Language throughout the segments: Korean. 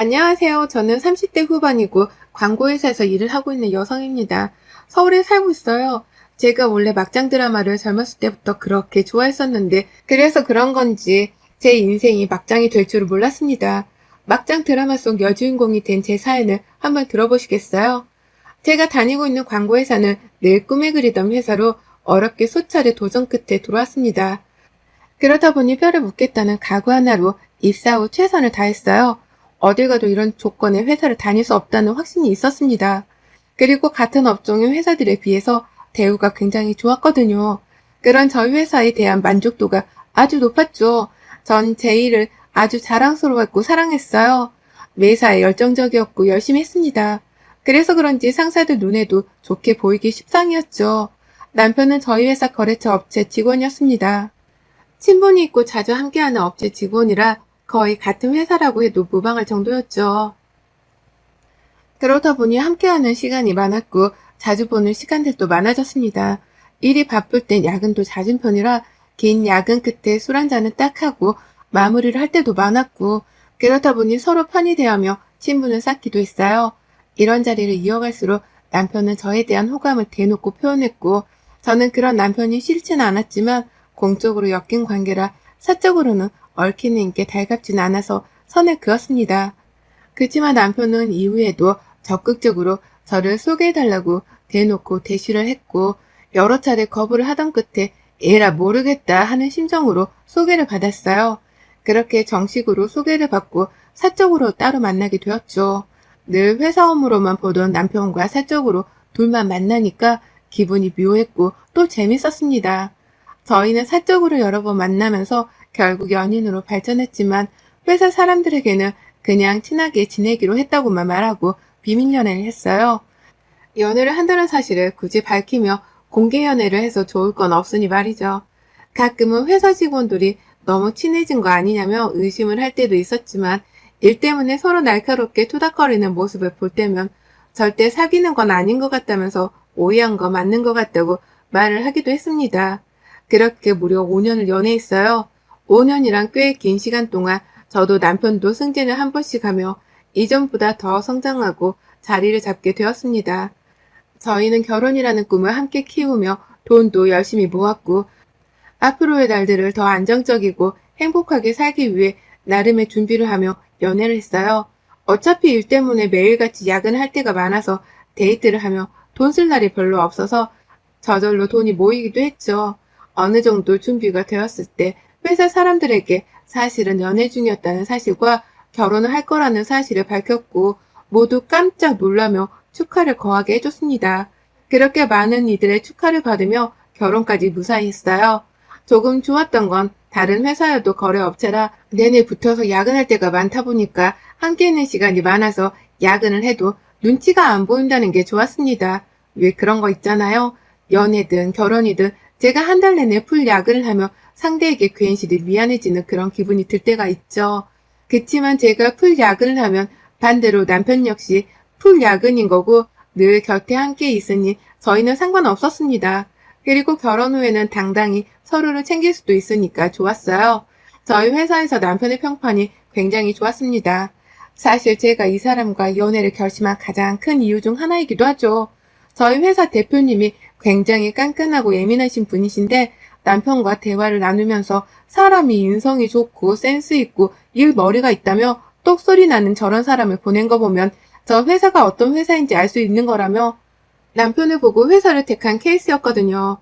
안녕하세요. 저는 30대 후반이고 광고회사에서 일을 하고 있는 여성입니다. 서울에 살고 있어요. 제가 원래 막장 드라마를 젊었을 때부터 그렇게 좋아했었는데 그래서 그런 건지 제 인생이 막장이 될 줄을 몰랐습니다. 막장 드라마 속 여주인공이 된 제 사연을 한번 들어보시겠어요? 제가 다니고 있는 광고회사는 늘 꿈에 그리던 회사로 어렵게 수차례 도전 끝에 들어왔습니다. 그러다 보니 뼈를 묻겠다는 각오 하나로 입사 후 최선을 다했어요. 어딜 가도 이런 조건의 회사를 다닐 수 없다는 확신이 있었습니다. 그리고 같은 업종의 회사들에 비해서 대우가 굉장히 좋았거든요. 그런 저희 회사에 대한 만족도가 아주 높았죠. 전 제 일을 아주 자랑스러워했고 사랑했어요. 매사에 열정적이었고 열심히 했습니다. 그래서 그런지 상사들 눈에도 좋게 보이기 십상이었죠. 남편은 저희 회사 거래처 업체 직원이었습니다. 친분이 있고 자주 함께하는 업체 직원이라 거의 같은 회사라고 해도 무방할 정도였죠. 그러다 보니 함께하는 시간이 많았고 자주 보는 시간들도 많아졌습니다. 일이 바쁠 땐 야근도 잦은 편이라 긴 야근 끝에 술 한잔은 딱 하고 마무리를 할 때도 많았고 그렇다 보니 서로 편히 대하며 친분을 쌓기도 했어요. 이런 자리를 이어갈수록 남편은 저에 대한 호감을 대놓고 표현했고 저는 그런 남편이 싫지는 않았지만 공적으로 엮인 관계라 사적으로는 얽히는 인게 달갑진 않아서 선을 그었습니다. 그치만 남편은 이후에도 적극적으로 저를 소개해달라고 대놓고 대시를 했고 여러 차례 거부를 하던 끝에 에라 모르겠다 하는 심정으로 소개를 받았어요. 그렇게 정식으로 소개를 받고 사적으로 따로 만나게 되었죠. 늘 회사 업무로만 보던 남편과 사적으로 둘만 만나니까 기분이 묘했고 또 재밌었습니다. 저희는 사적으로 여러 번 만나면서 결국 연인으로 발전했지만 회사 사람들에게는 그냥 친하게 지내기로 했다고만 말하고 비밀 연애를 했어요. 연애를 한다는 사실을 굳이 밝히며 공개 연애를 해서 좋을 건 없으니 말이죠. 가끔은 회사 직원들이 너무 친해진 거 아니냐며 의심을 할 때도 있었지만 일 때문에 서로 날카롭게 투닥거리는 모습을 볼 때면 절대 사귀는 건 아닌 것 같다면서 오해한 거 맞는 것 같다고 말을 하기도 했습니다. 그렇게 무려 5년을 연애했어요. 5년이란 꽤 긴 시간 동안 저도 남편도 승진을 한 번씩 하며 이전보다 더 성장하고 자리를 잡게 되었습니다. 저희는 결혼이라는 꿈을 함께 키우며 돈도 열심히 모았고 앞으로의 날들을 더 안정적이고 행복하게 살기 위해 나름의 준비를 하며 연애를 했어요. 어차피 일 때문에 매일같이 야근할 때가 많아서 데이트를 하며 돈 쓸 날이 별로 없어서 저절로 돈이 모이기도 했죠. 어느 정도 준비가 되었을 때 회사 사람들에게 사실은 연애 중이었다는 사실과 결혼을 할 거라는 사실을 밝혔고 모두 깜짝 놀라며 축하를 거하게 해줬습니다. 그렇게 많은 이들의 축하를 받으며 결혼까지 무사히 했어요. 조금 좋았던 건 다른 회사여도 거래업체라 내내 붙어서 야근할 때가 많다 보니까 함께 있는 시간이 많아서 야근을 해도 눈치가 안 보인다는 게 좋았습니다. 왜 그런 거 있잖아요. 연애든 결혼이든 제가 한 달 내내 풀 야근을 하며 상대에게 괜시리 미안해지는 그런 기분이 들 때가 있죠. 그치만 제가 풀 야근을 하면 반대로 남편 역시 풀 야근인 거고 늘 곁에 함께 있으니 저희는 상관없었습니다. 그리고 결혼 후에는 당당히 서로를 챙길 수도 있으니까 좋았어요. 저희 회사에서 남편의 평판이 굉장히 좋았습니다. 사실 제가 이 사람과 연애를 결심한 가장 큰 이유 중 하나이기도 하죠. 저희 회사 대표님이 굉장히 깐깐하고 예민하신 분이신데 남편과 대화를 나누면서 사람이 인성이 좋고 센스 있고 일머리가 있다며 똑소리 나는 저런 사람을 보낸 거 보면 저 회사가 어떤 회사인지 알 수 있는 거라며 남편을 보고 회사를 택한 케이스였거든요.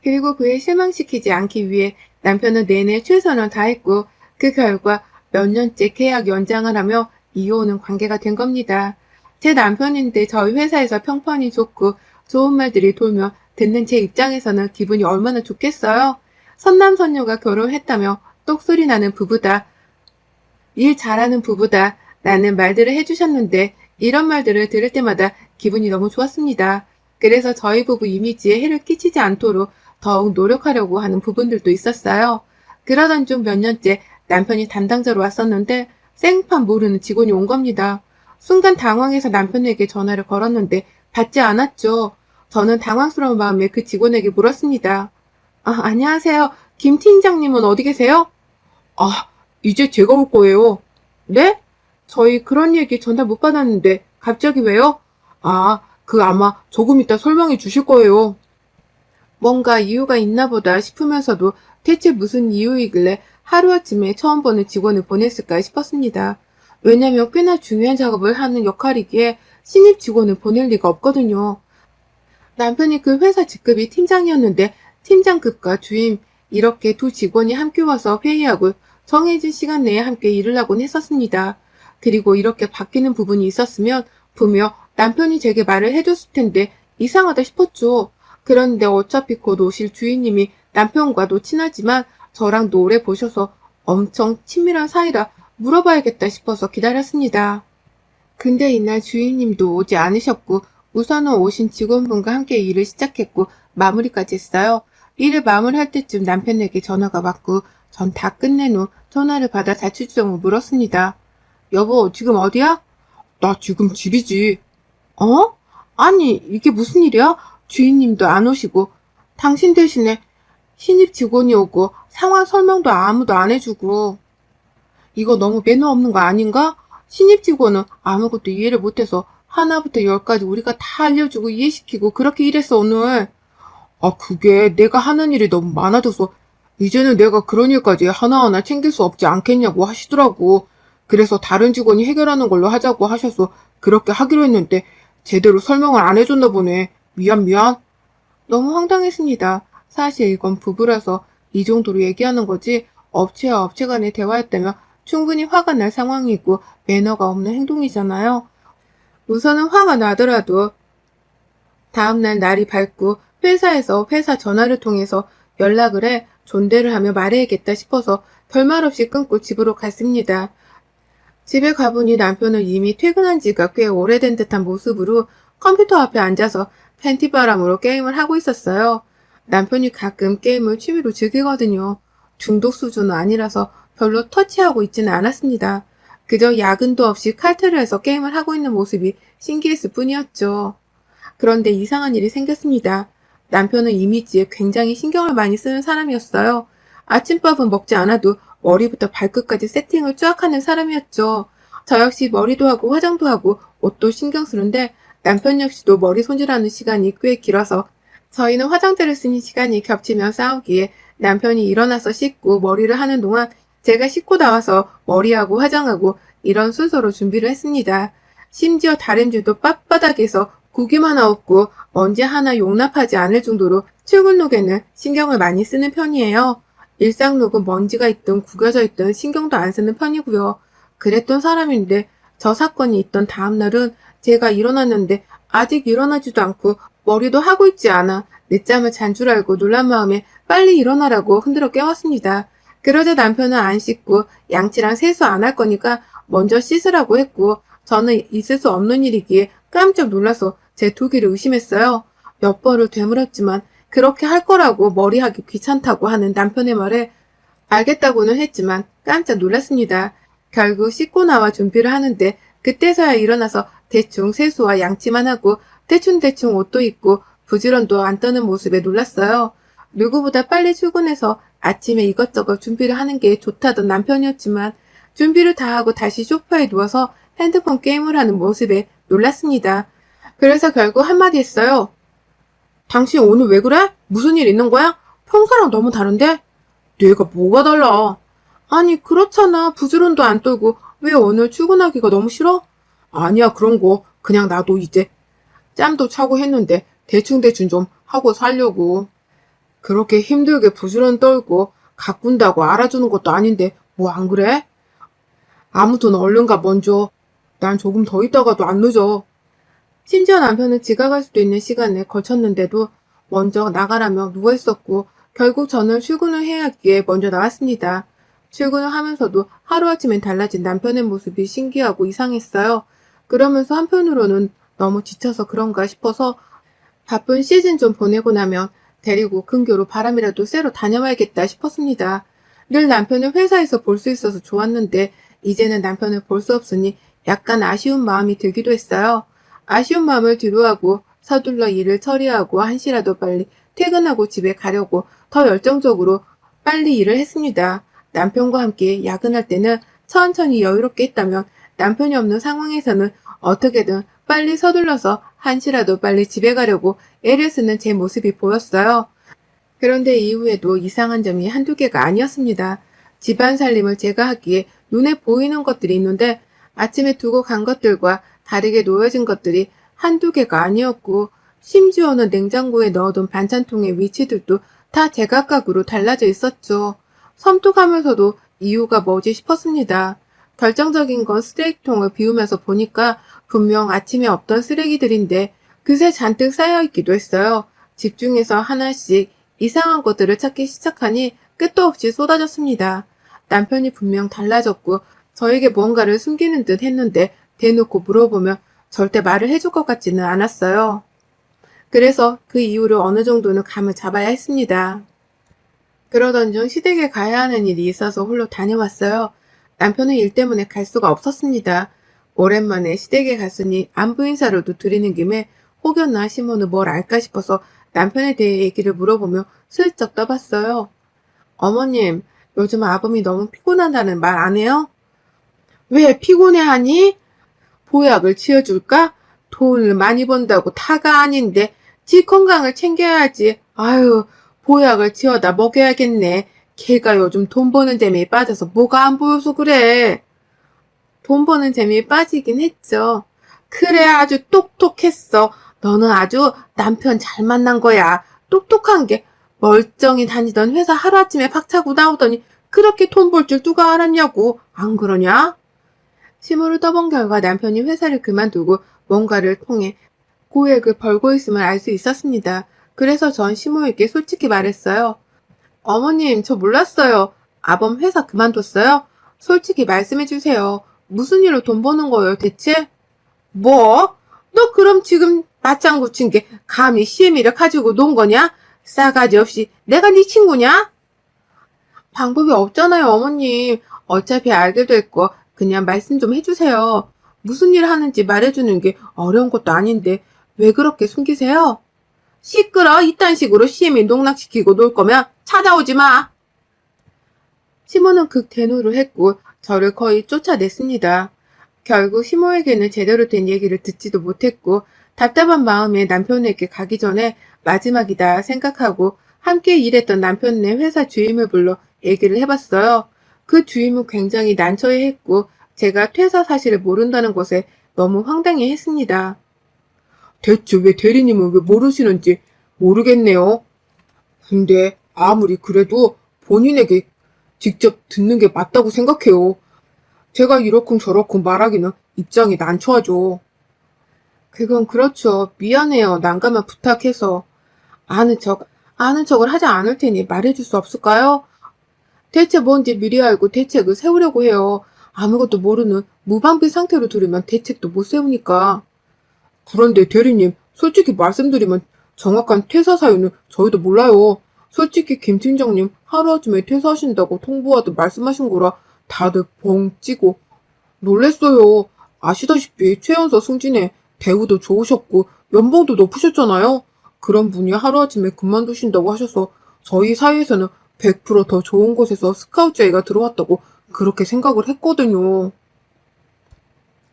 그리고 그에 실망시키지 않기 위해 남편은 내내 최선을 다했고 그 결과 몇 년째 계약 연장을 하며 이어오는 관계가 된 겁니다. 제 남편인데 저희 회사에서 평판이 좋고 좋은 말들이 돌며 듣는 제 입장에서는 기분이 얼마나 좋겠어요. 선남선녀가 결혼했다며 똑소리 나는 부부다. 일 잘하는 부부다. 라는 말들을 해주셨는데 이런 말들을 들을 때마다 기분이 너무 좋았습니다. 그래서 저희 부부 이미지에 해를 끼치지 않도록 더욱 노력하려고 하는 부분들도 있었어요. 그러던 중 몇 년째 남편이 담당자로 왔었는데 생판 모르는 직원이 온 겁니다. 순간 당황해서 남편에게 전화를 걸었는데 받지 않았죠. 저는 당황스러운 마음에 그 직원에게 물었습니다. 안녕하세요. 김 팀장님은 어디 계세요? 이제 제가 올 거예요. 네? 저희 그런 얘기 전달 못 받았는데 갑자기 왜요? 아, 아마 조금 이따 설명해 주실 거예요. 뭔가 이유가 있나 보다 싶으면서도 대체 무슨 이유이길래 하루아침에 처음 보는 직원을 보냈을까 싶었습니다. 왜냐면 꽤나 중요한 작업을 하는 역할이기에 신입 직원을 보낼 리가 없거든요. 남편이 그 회사 직급이 팀장이었는데 팀장급과 주임 이렇게 두 직원이 함께 와서 회의하고 정해진 시간 내에 함께 일을 하곤 했었습니다. 그리고 이렇게 바뀌는 부분이 있었으면 분명 남편이 제게 말을 해줬을 텐데 이상하다 싶었죠. 그런데 어차피 곧 오실 주인님이 남편과도 친하지만 저랑도 오래 보셔서 엄청 친밀한 사이라 물어봐야겠다 싶어서 기다렸습니다. 근데 이날 주인님도 오지 않으셨고 우선은 오신 직원분과 함께 일을 시작했고 마무리까지 했어요. 일을 마무리할 때쯤 남편에게 전화가 왔고 전 다 끝낸 후 전화를 받아 자취주점을 물었습니다. 여보, 지금 어디야? 나 지금 집이지. 어? 아니, 이게 무슨 일이야? 주인님도 안 오시고 당신 대신에 신입 직원이 오고 상황 설명도 아무도 안 해주고 이거 너무 매너 없는 거 아닌가? 신입 직원은 아무것도 이해를 못해서 하나부터 열까지 우리가 다 알려주고 이해시키고 그렇게 일했어, 오늘. 아, 그게 내가 하는 일이 너무 많아져서 이제는 내가 그런 일까지 하나하나 챙길 수 없지 않겠냐고 하시더라고. 그래서 다른 직원이 해결하는 걸로 하자고 하셔서 그렇게 하기로 했는데 제대로 설명을 안 해줬나 보네. 미안. 너무 황당했습니다. 사실 이건 부부라서 이 정도로 얘기하는 거지 업체와 업체 간의 대화였다면 충분히 화가 날 상황이고 매너가 없는 행동이잖아요. 우선은 화가 나더라도 다음날 날이 밝고 회사에서 회사 전화를 통해서 연락을 해 존대를 하며 말해야겠다 싶어서 별말 없이 끊고 집으로 갔습니다. 집에 가보니 남편은 이미 퇴근한 지가 꽤 오래된 듯한 모습으로 컴퓨터 앞에 앉아서 팬티바람으로 게임을 하고 있었어요. 남편이 가끔 게임을 취미로 즐기거든요. 중독 수준은 아니라서 별로 터치하고 있지는 않았습니다. 그저 야근도 없이 칼퇴를 해서 게임을 하고 있는 모습이 신기했을 뿐이었죠. 그런데 이상한 일이 생겼습니다. 남편은 이미지에 굉장히 신경을 많이 쓰는 사람이었어요. 아침밥은 먹지 않아도 머리부터 발끝까지 세팅을 쫙 하는 사람이었죠. 저 역시 머리도 하고 화장도 하고 옷도 신경 쓰는데 남편 역시도 머리 손질하는 시간이 꽤 길어서 저희는 화장대를 쓰는 시간이 겹치며 싸우기에 남편이 일어나서 씻고 머리를 하는 동안 제가 씻고 나와서 머리하고 화장하고 이런 순서로 준비를 했습니다. 심지어 다림질도 빳바닥에서 구기만 하옵고 먼지 하나 용납하지 않을 정도로 출근룩에는 신경을 많이 쓰는 편이에요. 일상룩은 먼지가 있든 구겨져 있든 신경도 안 쓰는 편이고요. 그랬던 사람인데 저 사건이 있던 다음날은 제가 일어났는데 아직 일어나지도 않고 머리도 하고 있지 않아 늦잠을 잔 줄 알고 놀란 마음에 빨리 일어나라고 흔들어 깨웠습니다. 그러자 남편은 안 씻고 양치랑 세수 안 할 거니까 먼저 씻으라고 했고 저는 있을 수 없는 일이기에 깜짝 놀라서 제 두기를 의심했어요. 몇 번을 되물었지만 그렇게 할 거라고 머리하기 귀찮다고 하는 남편의 말에 알겠다고는 했지만 깜짝 놀랐습니다. 결국 씻고 나와 준비를 하는데 그때서야 일어나서 대충 세수와 양치만 하고 대충대충 옷도 입고 부지런도 안 떠는 모습에 놀랐어요. 누구보다 빨리 출근해서 아침에 이것저것 준비를 하는 게 좋다던 남편이었지만 준비를 다 하고 다시 소파에 누워서 핸드폰 게임을 하는 모습에 놀랐습니다. 그래서 결국 한마디 했어요. 당신 오늘 왜 그래? 무슨 일 있는 거야? 평소랑 너무 다른데? 내가 뭐가 달라? 아니 그렇잖아. 부지런도 안 떨고 왜 오늘 출근하기가 너무 싫어? 아니야 그런 거 그냥 나도 이제 짬도 차고 했는데 대충대충 좀 하고 살려고. 그렇게 힘들게 부지런 떨고 가꾼다고 알아주는 것도 아닌데 뭐 안 그래? 아무튼 얼른 가 먼저. 난 조금 더 있다가도 안 늦어. 심지어 남편은 지각할 수도 있는 시간에 걸쳤는데도 먼저 나가라며 누워있었고 결국 저는 출근을 해야 하기에 먼저 나왔습니다. 출근을 하면서도 하루아침엔 달라진 남편의 모습이 신기하고 이상했어요. 그러면서 한편으로는 너무 지쳐서 그런가 싶어서 바쁜 시즌 좀 보내고 나면 데리고 근교로 바람이라도 쐬러 다녀와야겠다 싶었습니다. 늘 남편을 회사에서 볼 수 있어서 좋았는데 이제는 남편을 볼 수 없으니 약간 아쉬운 마음이 들기도 했어요. 아쉬운 마음을 뒤로하고 서둘러 일을 처리하고 한시라도 빨리 퇴근하고 집에 가려고 더 열정적으로 빨리 일을 했습니다. 남편과 함께 야근할 때는 천천히 여유롭게 했다면 남편이 없는 상황에서는 어떻게든 빨리 서둘러서 한시라도 빨리 집에 가려고 애를 쓰는 제 모습이 보였어요. 그런데 이후에도 이상한 점이 한두 개가 아니었습니다. 집안 살림을 제가 하기에 눈에 보이는 것들이 있는데 아침에 두고 간 것들과 다르게 놓여진 것들이 한두 개가 아니었고 심지어는 냉장고에 넣어둔 반찬통의 위치들도 다 제각각으로 달라져 있었죠. 섬뜩하면서도 이유가 뭐지 싶었습니다. 결정적인 건 쓰레기통을 비우면서 보니까 분명 아침에 없던 쓰레기들인데 그새 잔뜩 쌓여있기도 했어요. 집중해서 하나씩 이상한 것들을 찾기 시작하니 끝도 없이 쏟아졌습니다. 남편이 분명 달라졌고 저에게 뭔가를 숨기는 듯 했는데 대놓고 물어보면 절대 말을 해줄 것 같지는 않았어요. 그래서 그 이유를 어느 정도는 감을 잡아야 했습니다. 그러던 중 시댁에 가야 하는 일이 있어서 홀로 다녀왔어요. 남편은 일 때문에 갈 수가 없었습니다. 오랜만에 시댁에 갔으니 안부 인사로도 드리는 김에 혹여나 시모는 뭘 알까 싶어서 남편에 대해 얘기를 물어보며 슬쩍 떠봤어요. 어머님, 요즘 아범이 너무 피곤하다는 말 안 해요? 왜 피곤해하니? 보약을 치워줄까? 돈을 많이 번다고 타가 아닌데 지 건강을 챙겨야지. 아유, 보약을 치워다 먹여야겠네. 걔가 요즘 돈 버는 재미에 빠져서 뭐가 안 보여서 그래. 돈 버는 재미에 빠지긴 했죠. 그래, 아주 똑똑했어. 너는 아주 남편 잘 만난 거야. 똑똑한 게 멀쩡히 다니던 회사 하루아침에 박차고 나오더니 그렇게 돈 벌 줄 누가 알았냐고. 안 그러냐? 시무를 떠본 결과 남편이 회사를 그만두고 뭔가를 통해 고액을 벌고 있음을 알 수 있었습니다. 그래서 전 시모에게 솔직히 말했어요. 어머님, 저 몰랐어요. 아범 회사 그만뒀어요? 솔직히 말씀해 주세요. 무슨 일로 돈 버는 거예요, 대체? 뭐? 너 그럼 지금 맞장구 친 게 감히 시애미를 가지고 논 거냐? 싸가지 없이 내가 네 친구냐? 방법이 없잖아요, 어머님. 어차피 알게 될 거 그냥 말씀 좀 해주세요. 무슨 일 하는지 말해주는 게 어려운 것도 아닌데 왜 그렇게 숨기세요? 시끄러. 이딴 식으로 시애미 농락시키고 놀 거면 찾아오지 마. 시모는 극대노를 했고 저를 거의 쫓아냈습니다. 결국 시모에게는 제대로 된 얘기를 듣지도 못했고 답답한 마음에 남편에게 가기 전에 마지막이다 생각하고 함께 일했던 남편네 회사 주임을 불러 얘기를 해봤어요. 그 주임은 굉장히 난처해했고 제가 퇴사 사실을 모른다는 것에 너무 황당해했습니다. 대체 왜 대리님은 왜 모르시는지 모르겠네요. 근데 아무리 그래도 본인에게 직접 듣는 게 맞다고 생각해요. 제가 이러쿵저러쿵 말하기는 입장이 난처하죠. 그건 그렇죠. 미안해요. 난감한 부탁해서. 아는 척을 하지 않을 테니 말해줄 수 없을까요? 대체 뭔지 미리 알고 대책을 세우려고 해요. 아무것도 모르는 무방비 상태로 들으면 대책도 못 세우니까. 그런데 대리님, 솔직히 말씀드리면 정확한 퇴사 사유는 저희도 몰라요. 솔직히 김 팀장님 하루아침에 퇴사하신다고 통보하듯 말씀하신 거라 다들 벙 찌고 놀랬어요. 아시다시피 최연소 승진에 대우도 좋으셨고 연봉도 높으셨잖아요. 그런 분이 하루아침에 그만두신다고 하셔서 저희 사이에서는 100%더 좋은 곳에서 스카우트 제의가 들어왔다고 그렇게 생각을 했거든요.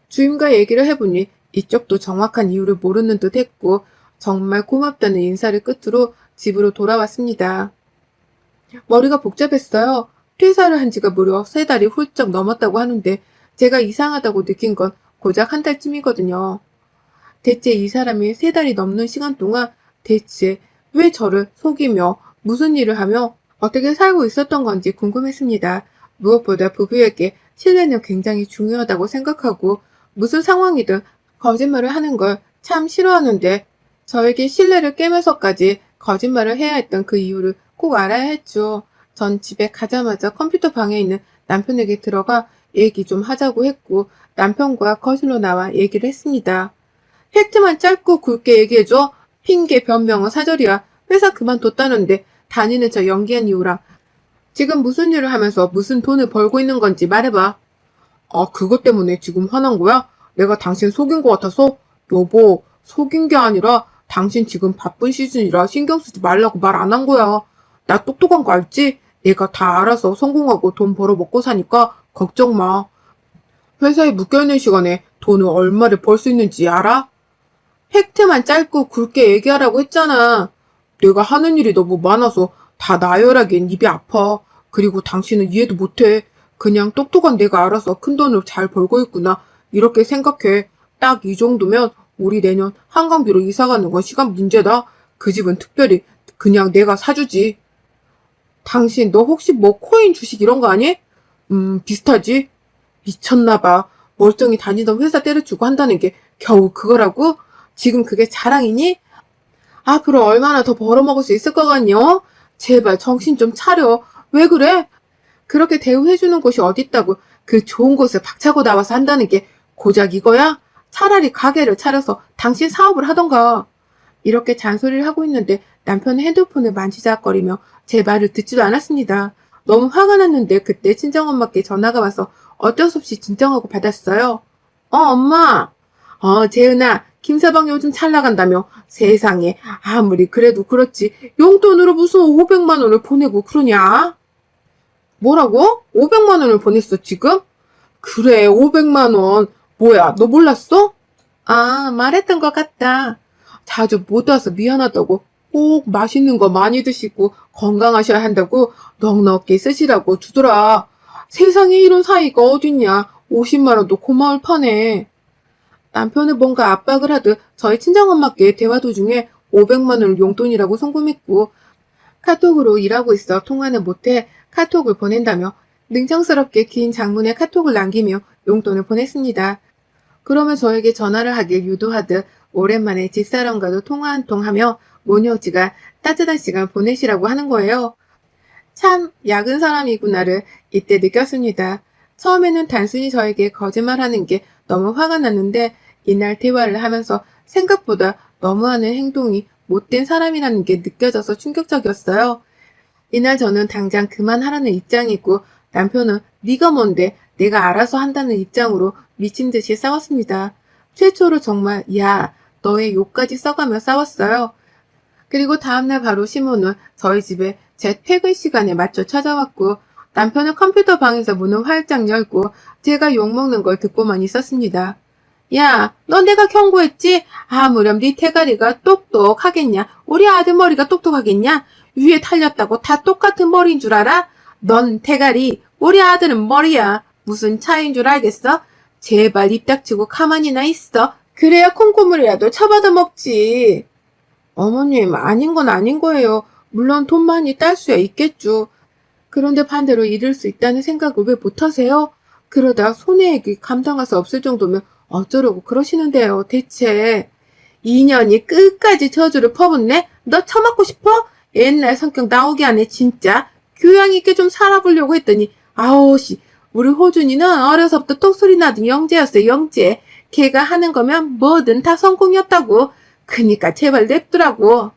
주임과 얘기를 해보니 이쪽도 정확한 이유를 모르는 듯 했고 정말 고맙다는 인사를 끝으로 집으로 돌아왔습니다. 머리가 복잡했어요. 퇴사를 한 지가 무려 3달이 훌쩍 넘었다고 하는데 제가 이상하다고 느낀 건 고작 한 달쯤이거든요. 대체 이 사람이 3달이 넘는 시간 동안 대체 왜 저를 속이며 무슨 일을 하며 어떻게 살고 있었던 건지 궁금했습니다. 무엇보다 부부에게 신뢰는 굉장히 중요하다고 생각하고 무슨 상황이든 거짓말을 하는 걸 참 싫어하는데 저에게 신뢰를 깨면서까지 거짓말을 해야 했던 그 이유를 꼭 알아야 했죠. 전 집에 가자마자 컴퓨터 방에 있는 남편에게 들어가 얘기 좀 하자고 했고 남편과 거실로 나와 얘기를 했습니다. 팩트만 짧고 굵게 얘기해줘. 핑계 변명은 사절이야. 회사 그만뒀다는데 다니는 저 연기한 이유랑 지금 무슨 일을 하면서 무슨 돈을 벌고 있는 건지 말해봐. 아, 그것 때문에 지금 화난 거야? 내가 당신 속인 것 같아서? 여보, 속인 게 아니라 당신 지금 바쁜 시즌이라 신경 쓰지 말라고 말 안 한 거야. 나 똑똑한 거 알지? 내가 다 알아서 성공하고 돈 벌어 먹고 사니까 걱정 마. 회사에 묶여있는 시간에 돈을 얼마를 벌 수 있는지 알아? 팩트만 짧고 굵게 얘기하라고 했잖아. 내가 하는 일이 너무 많아서 다 나열하기엔 입이 아파. 그리고 당신은 이해도 못해. 그냥 똑똑한 내가 알아서 큰 돈을 잘 벌고 있구나. 이렇게 생각해. 딱 이 정도면 우리 내년 한강뷰로 이사 가는 건 시간 문제다. 그 집은 특별히 그냥 내가 사주지. 당신 너 혹시 뭐 코인 주식 이런 거 아니? 비슷하지? 미쳤나 봐. 멀쩡히 다니던 회사 때려치고 한다는 게 겨우 그거라고? 지금 그게 자랑이니? 앞으로 얼마나 더 벌어먹을 수 있을 것 같냐? 제발 정신 좀 차려. 왜 그래? 그렇게 대우해주는 곳이 어딨다고 그 좋은 곳을 박차고 나와서 한다는 게 고작 이거야? 차라리 가게를 차려서 당신 사업을 하던가. 이렇게 잔소리를 하고 있는데 남편은 핸드폰을 만지작거리며 제 말을 듣지도 않았습니다. 너무 화가 났는데 그때 친정엄마께 전화가 와서 어쩔 수 없이 진정하고 받았어요. 엄마. 재은아, 김서방 요즘 잘 나간다며. 세상에, 아무리 그래도 그렇지. 용돈으로 무슨 500만 원을 보내고 그러냐? 뭐라고? 500만 원을 보냈어, 지금? 그래, 500만 원. 뭐야, 너 몰랐어? 아, 말했던 것 같다. 자주 못 와서 미안하다고. 꼭 맛있는 거 많이 드시고 건강하셔야 한다고 넉넉히 쓰시라고 주더라. 세상에 이런 사이가 어딨냐. 50만 원도 고마울 판에. 남편은 뭔가 압박을 하듯 저희 친정엄마께 대화 도중에 500만 원을 용돈이라고 송금했고 카톡으로 일하고 있어 통화는 못해 카톡을 보낸다며 능청스럽게 긴 장문의 카톡을 남기며 용돈을 보냈습니다. 그러면 저에게 전화를 하길 유도하듯 오랜만에 집사람과도 통화 한 통 하며 모녀지가 따뜻한 시간 보내시라고 하는 거예요. 참 야근 사람이구나를 이때 느꼈습니다. 처음에는 단순히 저에게 거짓말하는 게 너무 화가 났는데 이날 대화를 하면서 생각보다 너무하는 행동이 못된 사람이라는 게 느껴져서 충격적이었어요. 이날 저는 당장 그만하라는 입장이고 남편은 네가 뭔데 내가 알아서 한다는 입장으로 미친 듯이 싸웠습니다. 최초로 정말 야 너의 욕까지 써가며 싸웠어요. 그리고 다음날 바로 시모는 저희 집에 제 퇴근 시간에 맞춰 찾아왔고 남편은 컴퓨터 방에서 문을 활짝 열고 제가 욕먹는 걸 듣고만 있었습니다. 야, 너 내가 경고했지? 아무렴 네 대가리가 똑똑하겠냐? 우리 아들 머리가 똑똑하겠냐? 위에 탈렸다고 다 똑같은 머리인 줄 알아? 넌 대가리, 우리 아들은 머리야. 무슨 차이인 줄 알겠어? 제발 입 닥치고 가만히나 있어. 그래야 콩고물이라도 쳐받아 먹지. 어머님, 아닌 건 아닌 거예요. 물론 돈 많이 딸 수야 있겠죠. 그런데 반대로 잃을 수 있다는 생각을 왜 못하세요? 그러다 손해액이 감당할 수 없을 정도면 어쩌려고 그러시는데요, 대체. 2년이 끝까지 저주를 퍼붓네? 너 처맞고 싶어? 옛날 성격 나오게 하네, 진짜. 교양 있게 좀 살아보려고 했더니, 아오씨, 우리 호준이는 어려서부터 톡소리 나던 영재였어요, 영재. 걔가 하는 거면 뭐든 다 성공이었다고. 그니까 제발 냅두라고.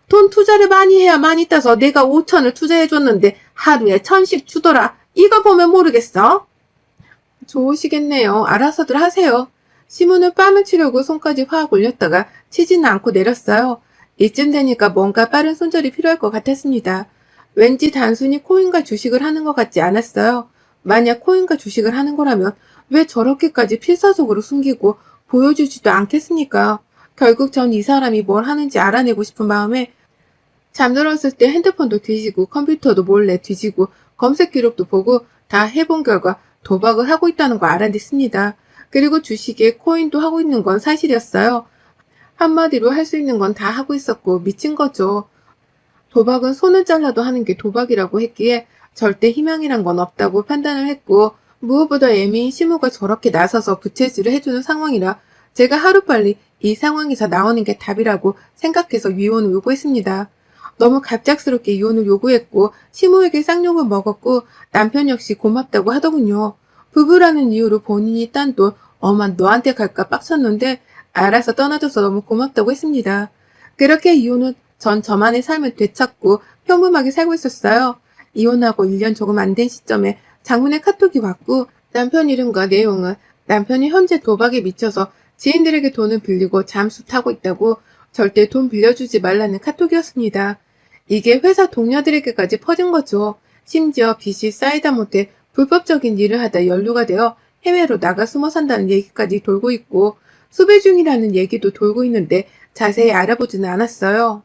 돈 투자를 많이 해야 많이 따서 내가 5천을 투자해줬는데 하루에 1,000씩 주더라. 이거 보면 모르겠어? 좋으시겠네요. 알아서들 하세요. 시문을 뺨을 치려고 손까지 확 올렸다가 치지는 않고 내렸어요. 이쯤 되니까 뭔가 빠른 손절이 필요할 것 같았습니다. 왠지 단순히 코인과 주식을 하는 것 같지 않았어요. 만약 코인과 주식을 하는 거라면 왜 저렇게까지 필사적으로 숨기고 보여주지도 않겠습니까? 결국 전 이 사람이 뭘 하는지 알아내고 싶은 마음에 잠들었을 때 핸드폰도 뒤지고 컴퓨터도 몰래 뒤지고 검색 기록도 보고 다 해본 결과 도박을 하고 있다는 거 알아냈습니다. 그리고 주식에 코인도 하고 있는 건 사실이었어요. 한마디로 할 수 있는 건 다 하고 있었고 미친 거죠. 도박은 손을 잘라도 하는 게 도박이라고 했기에 절대 희망이란 건 없다고 판단을 했고 무엇보다 애미인 시모가 저렇게 나서서 부채질을 해주는 상황이라 제가 하루빨리 이 상황에서 나오는 게 답이라고 생각해서 이혼을 요구했습니다. 너무 갑작스럽게 이혼을 요구했고 시모에게 쌍욕을 먹었고 남편 역시 고맙다고 하더군요. 부부라는 이유로 본인이 딴 돈 엄만 너한테 갈까 빡쳤는데 알아서 떠나줘서 너무 고맙다고 했습니다. 그렇게 이혼 후 전 저만의 삶을 되찾고 평범하게 살고 있었어요. 이혼하고 1년 조금 안 된 시점에 장문의 카톡이 왔고 남편 이름과 내용은 남편이 현재 도박에 미쳐서 지인들에게 돈을 빌리고 잠수 타고 있다고 절대 돈 빌려주지 말라는 카톡이었습니다. 이게 회사 동료들에게까지 퍼진 거죠. 심지어 빚이 쌓이다 못해 불법적인 일을 하다 연루가 되어 해외로 나가 숨어 산다는 얘기까지 돌고 있고 수배 중이라는 얘기도 돌고 있는데 자세히 알아보지는 않았어요.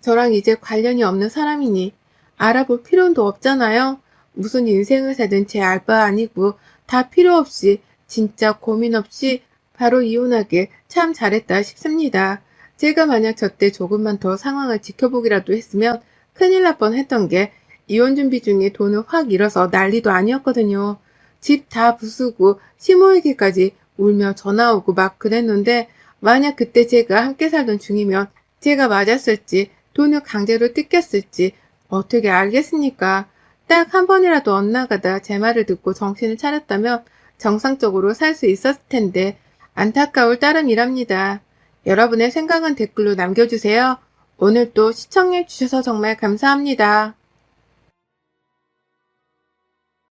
저랑 이제 관련이 없는 사람이니 알아볼 필요도 없잖아요. 무슨 인생을 살든 제 알 바 아니고 다 필요 없이 진짜 고민 없이 바로 이혼하길 참 잘했다 싶습니다. 제가 만약 저때 조금만 더 상황을 지켜보기라도 했으면 큰일 날 뻔했던 게 이혼 준비 중에 돈을 확 잃어서 난리도 아니었거든요. 집 다 부수고 시모이기까지 울며 전화 오고 막 그랬는데 만약 그때 제가 함께 살던 중이면 제가 맞았을지 돈을 강제로 뜯겼을지 어떻게 알겠습니까? 딱 한 번이라도 엇나가다 제 말을 듣고 정신을 차렸다면 정상적으로 살 수 있었을 텐데 안타까울 따름이랍니다. 여러분의 생각은 댓글로 남겨주세요. 오늘 또 시청해주셔서 정말 감사합니다.